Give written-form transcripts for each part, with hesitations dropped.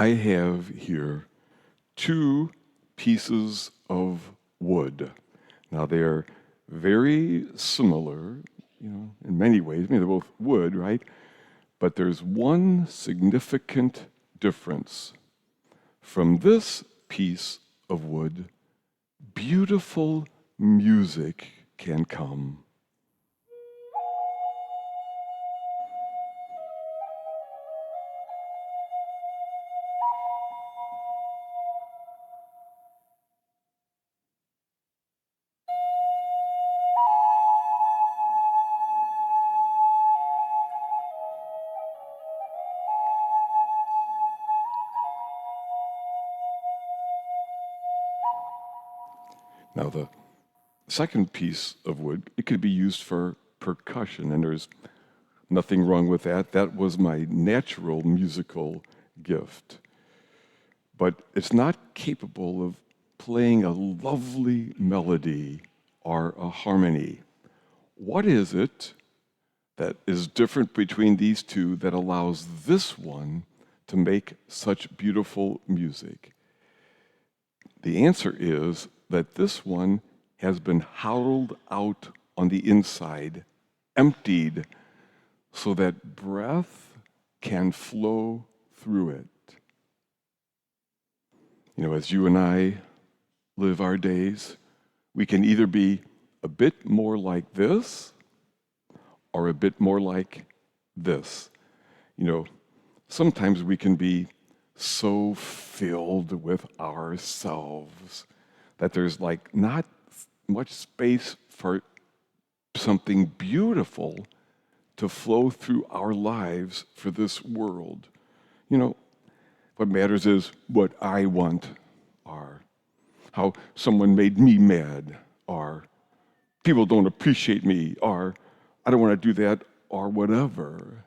I have here two pieces of wood. Now they are very similar, in many ways. I mean, they're both wood, right? But there's one significant difference. From this piece of wood, beautiful music can come. Now, the second piece of wood, it could be used for percussion, and there's nothing wrong with that. That was my natural musical gift. But it's not capable of playing a lovely melody or a harmony. What is it that is different between these two that allows this one to make such beautiful music? The answer is that this one has been hollowed out on the inside, emptied, so that breath can flow through it. As you and I live our days, we can either be a bit more like this or a bit more like this. Sometimes we can be so filled with ourselves that there's not much space for something beautiful to flow through our lives for this world. What matters is what I want, or how someone made me mad, or people don't appreciate me, or I don't want to do that, or whatever.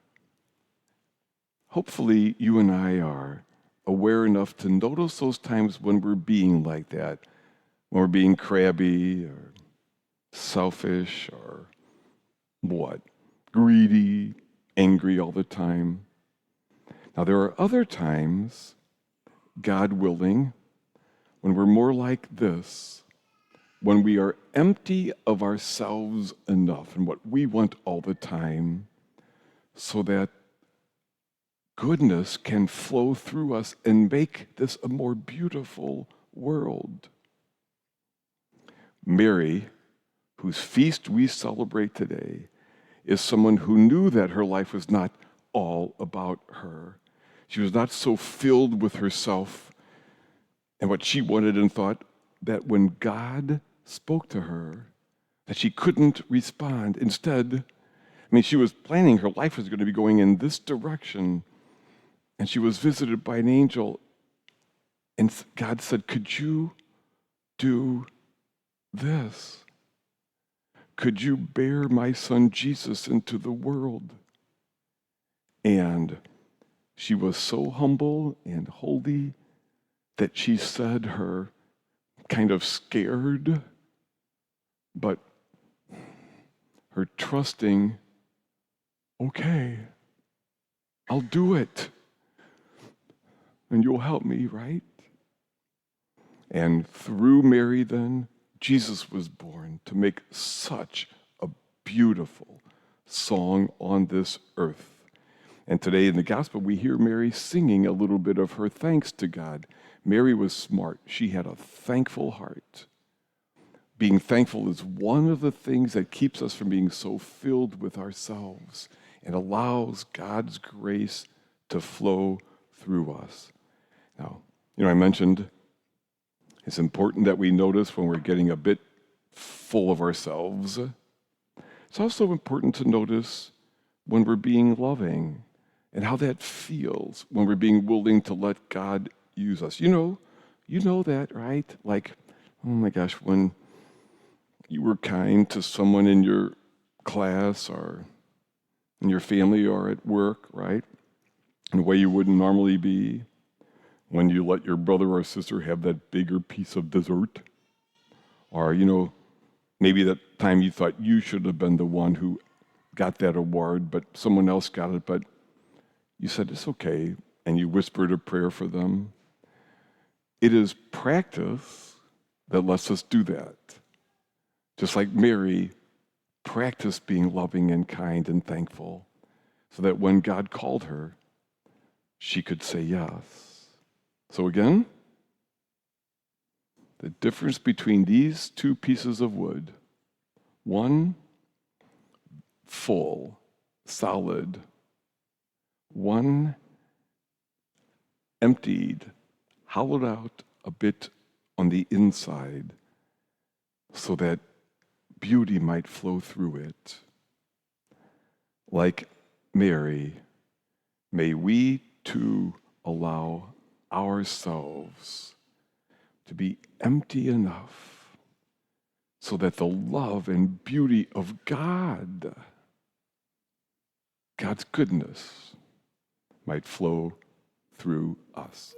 Hopefully, you and I are aware enough to notice those times when we're being like that, when we're being crabby, or selfish, or greedy, angry all the time. Now, there are other times, God willing, when we're more like this, when we are empty of ourselves enough and what we want all the time, so that goodness can flow through us and make this a more beautiful world. Mary, whose feast we celebrate today, is someone who knew that her life was not all about her. She was not so filled with herself and what she wanted and thought that when God spoke to her, that she couldn't respond. Instead, she was planning her life was going to be going in this direction, and she was visited by an angel, and God said, "Could you do this? Could you bear my son Jesus into the world?" And she was so humble and holy that she said her kind of scared, but her trusting, "Okay, I'll do it. And you'll help me, right?" And through Mary then, Jesus was born to make such a beautiful song on this earth. And today in the gospel, we hear Mary singing a little bit of her thanks to God. Mary was smart. She had a thankful heart. Being thankful is one of the things that keeps us from being so filled with ourselves and allows God's grace to flow through us. Now, I mentioned it's important that we notice when we're getting a bit full of ourselves. It's also important to notice when we're being loving and how that feels when we're being willing to let God use us. You know that, right? Like, oh my gosh, when you were kind to someone in your class or in your family or at work, right? In a way you wouldn't normally be. When you let your brother or sister have that bigger piece of dessert. Or, maybe that time you thought you should have been the one who got that award, but someone else got it, but you said, "It's okay. and you whispered a prayer for them. It is practice that lets us do that. Just like Mary practiced being loving and kind and thankful, so that when God called her, she could say yes. So again, the difference between these two pieces of wood, one full, solid, one emptied, hollowed out a bit on the inside so that beauty might flow through it. Like Mary, may we too allow ourselves to be empty enough so that the love and beauty of God, God's goodness, might flow through us.